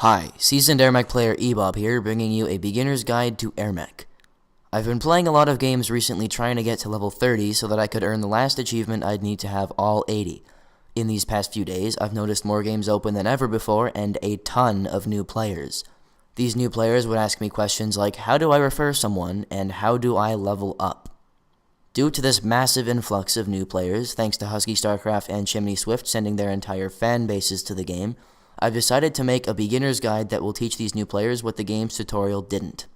Hi, seasoned Airmech player Ebob here, bringing you a beginner's guide to Airmech. I've been playing a lot of games recently trying to get to level 30 so that I could earn the last achievement I'd need to have all 80. In these past few days, I've noticed more games open than ever before and a ton of new players. These new players would ask me questions like, how do I refer someone and how do I level up? Due to this massive influx of new players, thanks to HuskyStarcraft and ChimneySwift sending their entire fan bases to the game, I've decided to make a beginner's guide that will teach these new players what the game's tutorial didn't.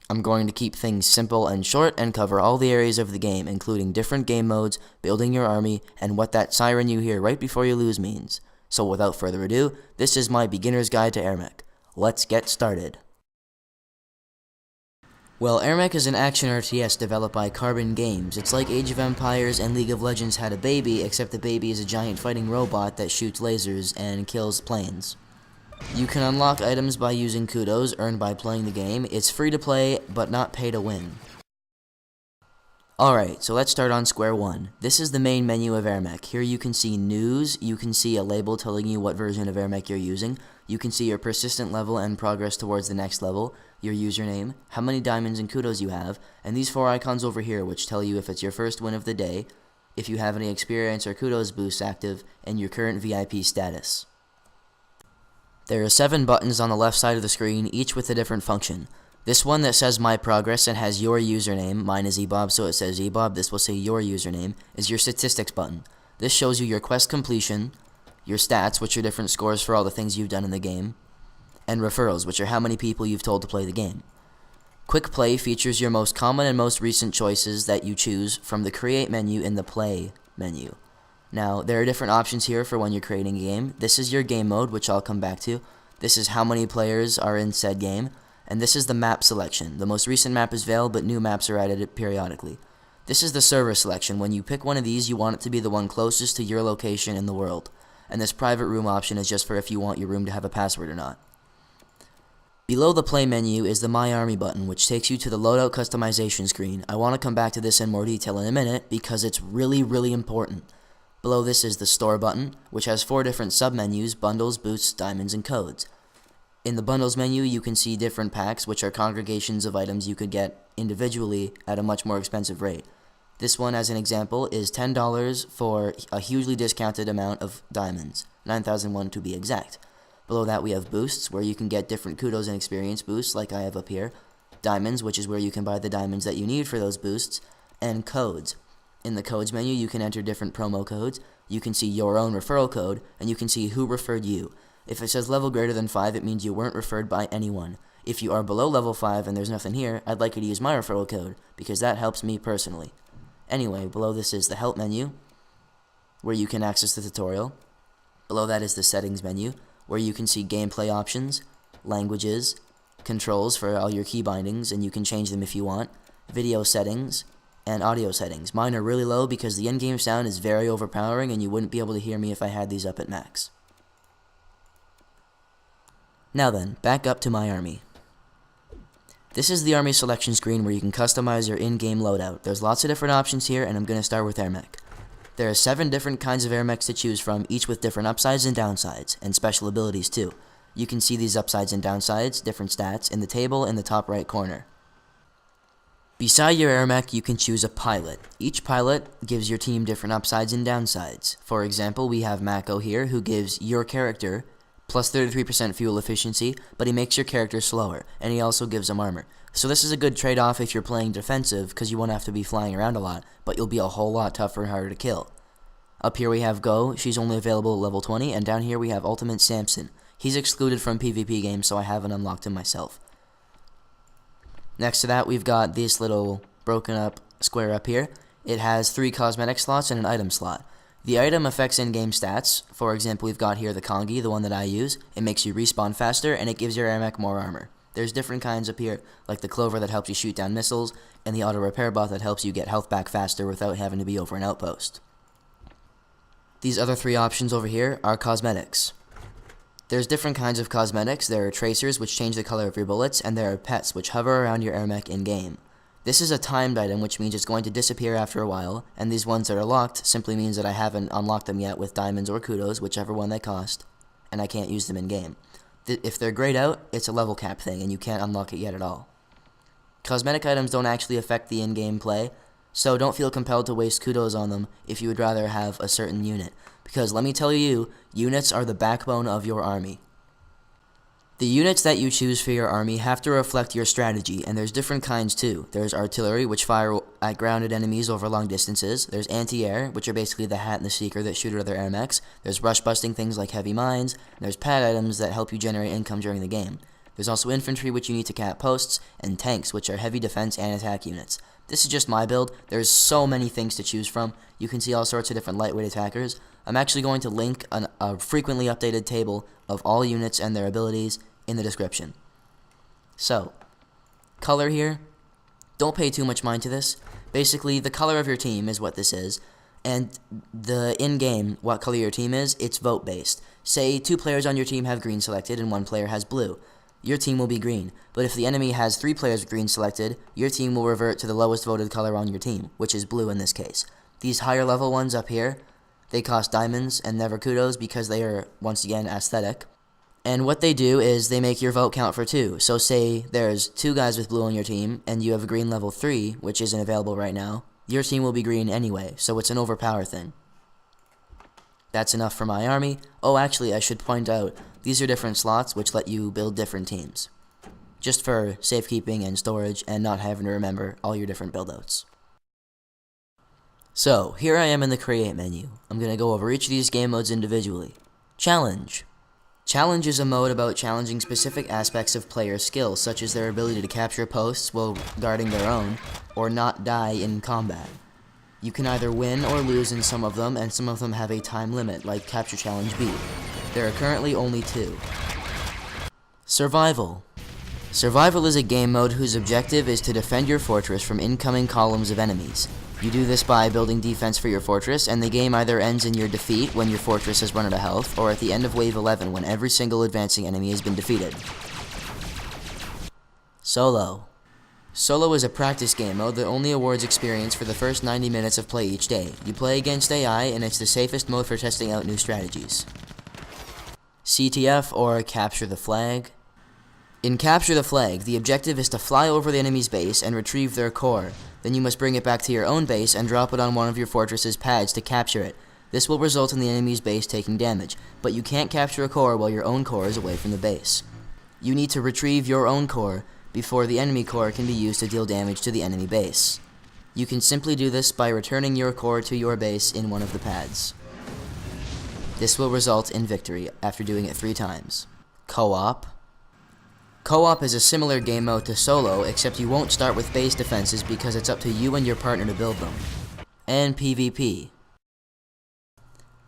I'm going to keep things simple and short and cover all the areas of the game, including different game modes, building your army, and what that siren you hear right before you lose means. So without further ado, this is my beginner's guide to Airmech. Let's get started. Well, Airmech is an action RTS developed by Carbon Games. It's like Age of Empires and League of Legends had a baby, except the baby is a giant fighting robot that shoots lasers and kills planes. You can unlock items by using kudos earned by playing the game. It's free to play, but not pay to win. Alright, so let's start on square one. This is the main menu of Airmech. Here you can see news, you can see a label telling you what version of Airmech you're using, you can see your persistent level and progress towards the next level, your username, how many diamonds and kudos you have, and these four icons over here which tell you if it's your first win of the day, if you have any experience or kudos boosts active, and your current VIP status. There are 7 buttons on the left side of the screen, each with a different function. This one that says My Progress and has your username, mine is Ebob so it says Ebob, this will say your username, is your statistics button. This shows you your quest completion, your stats, which are different scores for all the things you've done in the game, and referrals, which are how many people you've told to play the game. Quick Play features your most common and most recent choices that you choose from the Create menu in the Play menu. Now, there are different options here for when you're creating a game. This is your game mode, which I'll come back to. This is how many players are in said game. And this is the map selection. The most recent map is Veil, but new maps are added periodically. This is the server selection. When you pick one of these, you want it to be the one closest to your location in the world. And this private room option is just for if you want your room to have a password or not. Below the Play menu is the My Army button, which takes you to the loadout customization screen. I want to come back to this in more detail in a minute because it's really important. Below this is the Store button, which has 4 different sub-menus, bundles, boosts, diamonds, and codes. In the bundles menu, you can see different packs, which are congregations of items you could get individually at a much more expensive rate. This one, as an example, is $10 for a hugely discounted amount of diamonds, 9,001 to be exact. Below that we have boosts, where you can get different kudos and experience boosts, like I have up here. Diamonds, which is where you can buy the diamonds that you need for those boosts. And codes. In the codes menu, you can enter different promo codes. You can see your own referral code, and you can see who referred you. If it says level greater than 5, it means you weren't referred by anyone. If you are below level 5 and there's nothing here, I'd like you to use my referral code, because that helps me personally. Anyway, below this is the help menu, where you can access the tutorial. Below that is the settings menu, where you can see gameplay options, languages, controls for all your key bindings, and you can change them if you want, video settings, and audio settings. Mine are really low because the in-game sound is very overpowering and you wouldn't be able to hear me if I had these up at max. Now then, back up to My Army. This is the army selection screen where you can customize your in-game loadout. There's lots of different options here, and I'm going to start with Airmech. There are 7 different kinds of Airmechs to choose from, each with different upsides and downsides, and special abilities too. You can see these upsides and downsides, different stats, in the table in the top right corner. Beside your Airmech, you can choose a pilot. Each pilot gives your team different upsides and downsides. For example, we have Mako here, who gives your character plus 33% fuel efficiency, but he makes your character slower, and he also gives him armor. So this is a good trade-off if you're playing defensive, because you won't have to be flying around a lot, but you'll be a whole lot tougher and harder to kill. Up here we have Go, she's only available at level 20, and down here we have Ultimate Samson. He's excluded from PvP games, so I haven't unlocked him myself. Next to that, we've got this little broken up square up here. It has 3 cosmetic slots and an item slot. The item affects in-game stats. For example, we've got here the Kongi, the one that I use. It makes you respawn faster, and it gives your Airmech more armor. There's different kinds up here, like the Clover that helps you shoot down missiles, and the Auto Repair Bot that helps you get health back faster without having to be over an outpost. These other 3 options over here are cosmetics. There's different kinds of cosmetics. There are tracers, which change the color of your bullets, and there are pets, which hover around your Airmech in-game. This is a timed item, which means it's going to disappear after a while, and these ones that are locked simply means that I haven't unlocked them yet with diamonds or kudos, whichever one they cost, and I can't use them in-game. If they're grayed out, it's a level cap thing, and you can't unlock it yet at all. Cosmetic items don't actually affect the in-game play, so don't feel compelled to waste kudos on them if you would rather have a certain unit, because let me tell you, units are the backbone of your army. The units that you choose for your army have to reflect your strategy, and there's different kinds too. There's artillery, which fire at grounded enemies over long distances. There's anti-air, which are basically the Hat and the Seeker that shoot at other airmechs. There's rush-busting things like heavy mines. There's pad items that help you generate income during the game. There's also infantry, which you need to cap posts, and tanks, which are heavy defense and attack units. This is just my build. There's so many things to choose from. You can see all sorts of different lightweight attackers. I'm actually going to link a frequently updated table of all units and their abilities in the description. So, color here, don't pay too much mind to this. Basically, the color of your team is what this is, and the in-game, what color your team is, it's vote-based. Say 2 players on your team have green selected and 1 player has blue. Your team will be green, but if the enemy has 3 players with green selected, your team will revert to the lowest voted color on your team, which is blue in this case. These higher level ones up here, they cost diamonds and never kudos because they are, once again, aesthetic. And what they do is they make your vote count for 2. So say there's 2 guys with blue on your team, and you have a green level 3, which isn't available right now. Your team will be green anyway, so it's an overpower thing. That's enough for my army. Oh, actually, I should point out, these are different slots which let you build different teams. Just for safekeeping and storage, and not having to remember all your different build-outs. So, here I am in the Create menu. I'm going to go over each of these game modes individually. Challenge. Challenge is a mode about challenging specific aspects of player skill, such as their ability to capture posts while guarding their own, or not die in combat. You can either win or lose in some of them, and some of them have a time limit, like Capture Challenge B. There are currently only 2. Survival. Survival is a game mode whose objective is to defend your fortress from incoming columns of enemies. You do this by building defense for your fortress, and the game either ends in your defeat when your fortress has run out of health, or at the end of Wave 11 when every single advancing enemy has been defeated. Solo. Solo is a practice game mode that only awards experience for the first 90 minutes of play each day. You play against AI, and it's the safest mode for testing out new strategies. CTF, or Capture the Flag. In Capture the Flag, the objective is to fly over the enemy's base and retrieve their core. Then you must bring it back to your own base and drop it on one of your fortress's pads to capture it. This will result in the enemy's base taking damage, but you can't capture a core while your own core is away from the base. You need to retrieve your own core before the enemy core can be used to deal damage to the enemy base. You can simply do this by returning your core to your base in one of the pads. This will result in victory after doing it 3 times. Co-op. Co-op is a similar game mode to solo, except you won't start with base defenses because it's up to you and your partner to build them. And PvP.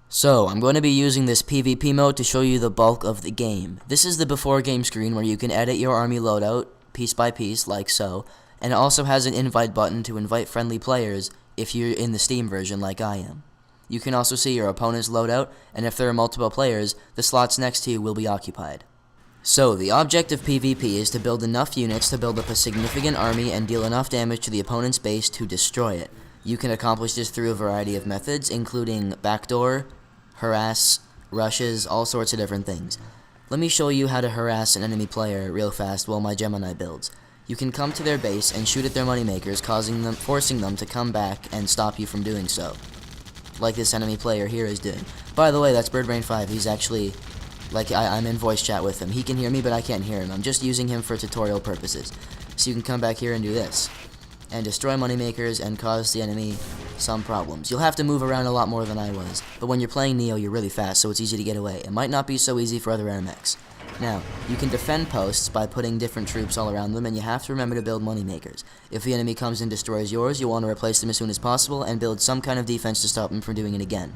So, I'm going to be using this PvP mode to show you the bulk of the game. This is the before game screen where you can edit your army loadout, piece by piece, like so, and it also has an invite button to invite friendly players if you're in the Steam version like I am. You can also see your opponent's loadout, and if there are multiple players, the slots next to you will be occupied. So, the object of PvP is to build enough units to build up a significant army and deal enough damage to the opponent's base to destroy it. You can accomplish this through a variety of methods, including backdoor, harass, rushes, all sorts of different things. Let me show you how to harass an enemy player real fast while my Gemini builds. You can come to their base and shoot at their moneymakers, forcing them to come back and stop you from doing so. Like this enemy player here is doing. By the way, that's BirdBrain5. He's actually... I'm in voice chat with him. He can hear me, but I can't hear him. I'm just using him for tutorial purposes. So you can come back here and do this. And destroy moneymakers and cause the enemy some problems. You'll have to move around a lot more than I was. But when you're playing Neo, you're really fast, so it's easy to get away. It might not be so easy for other Airmechs. Now, you can defend posts by putting different troops all around them, and you have to remember to build moneymakers. If the enemy comes and destroys yours, you'll want to replace them as soon as possible and build some kind of defense to stop them from doing it again.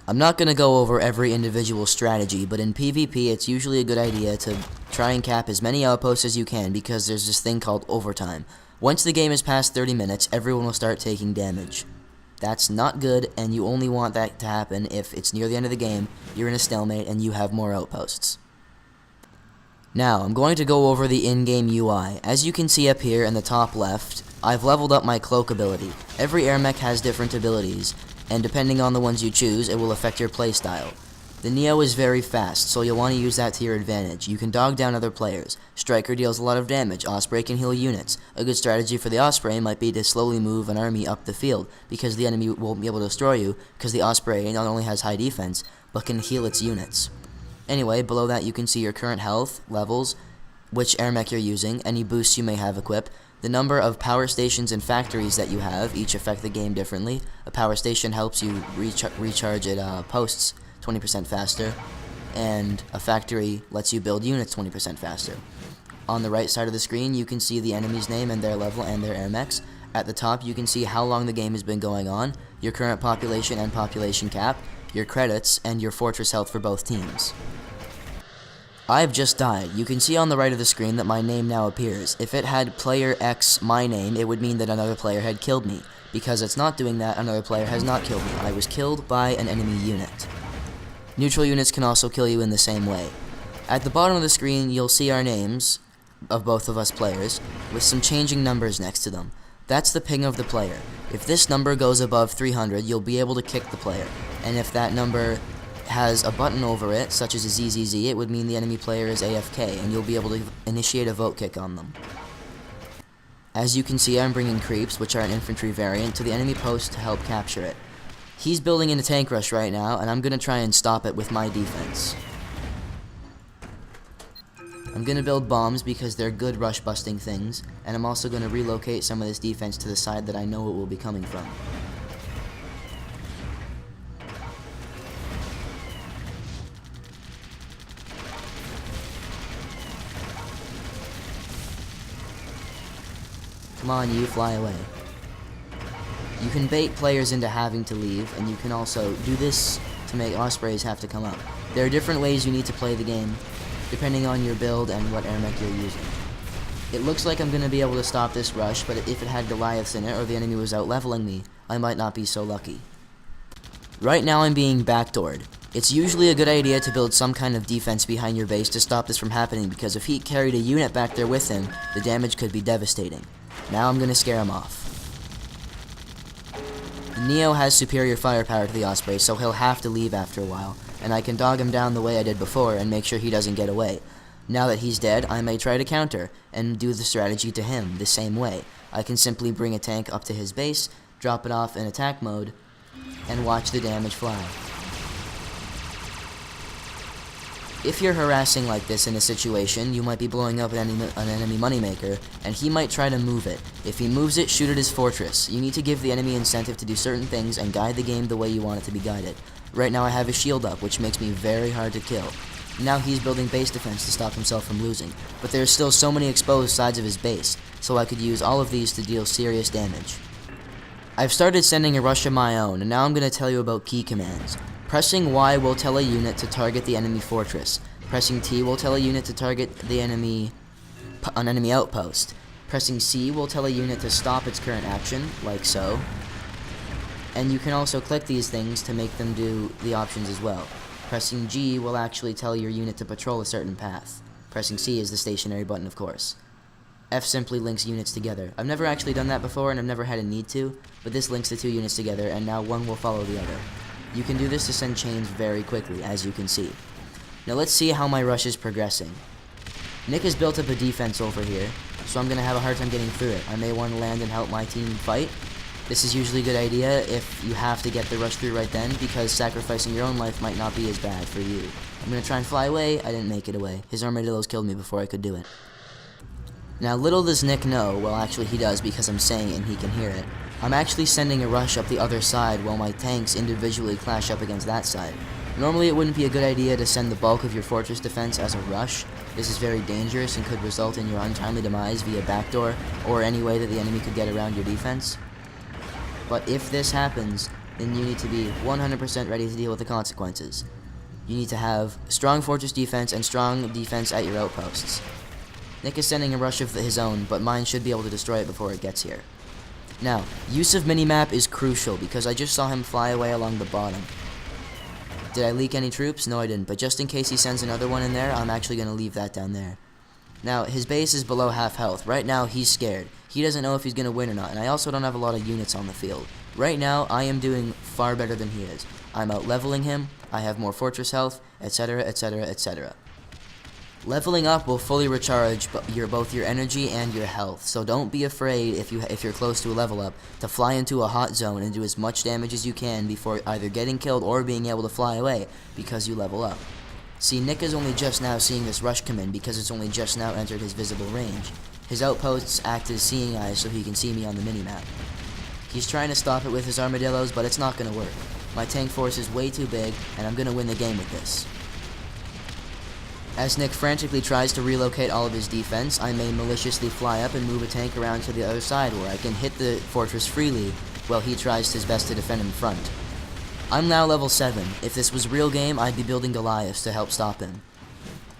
I'm not going to go over every individual strategy, but in PvP it's usually a good idea to try and cap as many outposts as you can because there's this thing called overtime. Once the game is past 30 minutes, everyone will start taking damage. That's not good, and you only want that to happen if it's near the end of the game, you're in a stalemate, and you have more outposts. Now, I'm going to go over the in-game UI. As you can see up here in the top left, I've leveled up my cloak ability. Every Airmech has different abilities, and depending on the ones you choose, it will affect your playstyle. The Neo is very fast, so you'll want to use that to your advantage. You can dog down other players. Striker deals a lot of damage. Osprey can heal units. A good strategy for the Osprey might be to slowly move an army up the field, because the enemy won't be able to destroy you, because the Osprey not only has high defense, but can heal its units. Anyway, below that you can see your current health, levels, which Airmech you're using, any boosts you may have equipped, the number of power stations and factories that you have, each affect the game differently. A power station helps you recharge at posts 20% faster, and a factory lets you build units 20% faster. On the right side of the screen, you can see the enemy's name and their level and their airmechs. At the top, you can see how long the game has been going on, your current population and population cap, your credits, and your fortress health for both teams. I've just died. You can see on the right of the screen that my name now appears. If it had player X my name, it would mean that another player had killed me. Because it's not doing that, another player has not killed me. I was killed by an enemy unit. Neutral units can also kill you in the same way. At the bottom of the screen, you'll see our names of both of us players, with some changing numbers next to them. That's the ping of the player. If this number goes above 300, you'll be able to kick the player. And if that number has a button over it, such as a ZZZ, it would mean the enemy player is AFK, and you'll be able to initiate a vote kick on them. As you can see, I'm bringing creeps, which are an infantry variant, to the enemy post to help capture it. He's building in a tank rush right now, and I'm going to try and stop it with my defense. I'm going to build bombs because they're good rush busting things, and I'm also going to relocate some of this defense to the side that I know it will be coming from. Come on, you, fly away. You can bait players into having to leave, and you can also do this to make Ospreys have to come up. There are different ways you need to play the game, depending on your build and what Airmech you're using. It looks like I'm going to be able to stop this rush, but if it had Goliaths in it, or the enemy was out-leveling me, I might not be so lucky. Right now I'm being backdoored. It's usually a good idea to build some kind of defense behind your base to stop this from happening, because if he carried a unit back there with him, the damage could be devastating. Now I'm going to scare him off. The Neo has superior firepower to the Osprey, so he'll have to leave after a while, and I can dog him down the way I did before and make sure he doesn't get away. Now that he's dead, I may try to counter, and do the strategy to him the same way. I can simply bring a tank up to his base, drop it off in attack mode, and watch the damage fly. If you're harassing like this in a situation, you might be blowing up an enemy moneymaker, and he might try to move it. If he moves it, shoot at his fortress. You need to give the enemy incentive to do certain things and guide the game the way you want it to be guided. Right now I have his shield up, which makes me very hard to kill. Now he's building base defense to stop himself from losing, but there's still so many exposed sides of his base, so I could use all of these to deal serious damage. I've started sending a rush of my own, and now I'm going to tell you about key commands. Pressing Y will tell a unit to target the enemy fortress. Pressing T will tell a unit to target the an enemy outpost. Pressing C will tell a unit to stop its current action, like so. And you can also click these things to make them do the options as well. Pressing G will actually tell your unit to patrol a certain path. Pressing C is the stationary button, of course. F simply links units together. I've never actually done that before, and I've never had a need to, but this links the two units together, and now one will follow the other. You can do this to send chains very quickly, as you can see. Now let's see how my rush is progressing. Nick has built up a defense over here, so I'm going to have a hard time getting through it. I may want to land and help my team fight. This is usually a good idea if you have to get the rush through right then, because sacrificing your own life might not be as bad for you. I'm going to try and fly away. I didn't make it away. His armadillos killed me before I could do it. Now little does Nick know, well actually he does because I'm saying it and he can hear it, I'm actually sending a rush up the other side while my tanks individually clash up against that side. Normally it wouldn't be a good idea to send the bulk of your fortress defense as a rush. This is very dangerous and could result in your untimely demise via backdoor or any way that the enemy could get around your defense. But if this happens, then you need to be 100% ready to deal with the consequences. You need to have strong fortress defense and strong defense at your outposts. Nick is sending a rush of his own, but mine should be able to destroy it before it gets here. Now, use of minimap is crucial because I just saw him fly away along the bottom. Did I leak any troops? No, I didn't, but just in case he sends another one in there, I'm actually going to leave that down there. Now, his base is below half health. Right now, he's scared. He doesn't know if he's going to win or not, and I also don't have a lot of units on the field. Right now, I am doing far better than he is. I'm out leveling him, I have more fortress health, etc, etc, etc. Leveling up will fully recharge both your energy and your health, so don't be afraid if you're close to a level up to fly into a hot zone and do as much damage as you can before either getting killed or being able to fly away because you level up. See, Nick is only just now seeing this rush come in because it's only just now entered his visible range. His outposts act as seeing eyes so he can see me on the minimap. He's trying to stop it with his armadillos, but it's not going to work. My tank force is way too big, and I'm going to win the game with this. As Nick frantically tries to relocate all of his defense, I may maliciously fly up and move a tank around to the other side where I can hit the fortress freely while he tries his best to defend in front. I'm now level 7. If this was real game, I'd be building Goliaths to help stop him.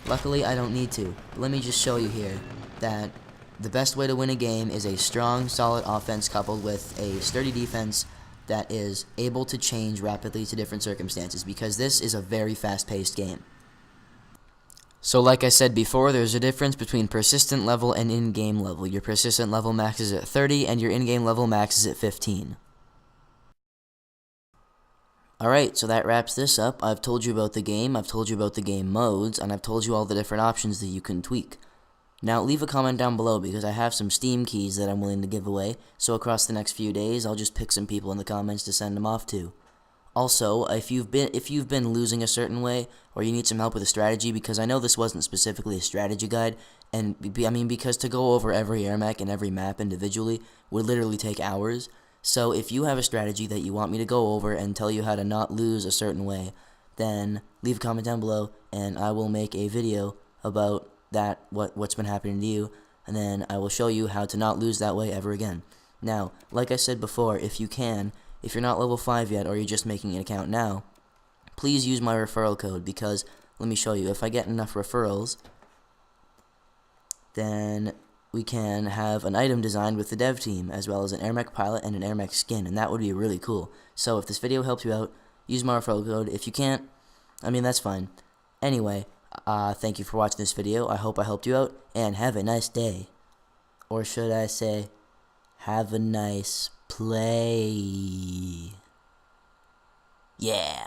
Luckily, I don't need to. But let me just show you here that the best way to win a game is a strong, solid offense coupled with a sturdy defense that is able to change rapidly to different circumstances, because this is a very fast-paced game. So like I said before, there's a difference between persistent level and in-game level. Your persistent level maxes at 30 and your in-game level maxes at 15. Alright, so that wraps this up. I've told you about the game, I've told you about the game modes, and I've told you all the different options that you can tweak. Now leave a comment down below because I have some Steam keys that I'm willing to give away, so across the next few days I'll just pick some people in the comments to send them off to. Also, if you've been losing a certain way, or you need some help with a strategy, because I know this wasn't specifically a strategy guide, and because to go over every Airmech and every map individually would literally take hours. So if you have a strategy that you want me to go over and tell you how to not lose a certain way, then leave a comment down below, and I will make a video about that, what's been happening to you, and then I will show you how to not lose that way ever again. Now, like I said before, if you're not level 5 yet, or you're just making an account now, please use my referral code, because, let me show you, if I get enough referrals, then we can have an item designed with the dev team, as well as an Airmech pilot and an Airmech skin, and that would be really cool. So if this video helps you out, use my referral code. If you can't, that's fine. Anyway, thank you for watching this video. I hope I helped you out, and have a nice day. Or should I say, have a nice play. Yeah.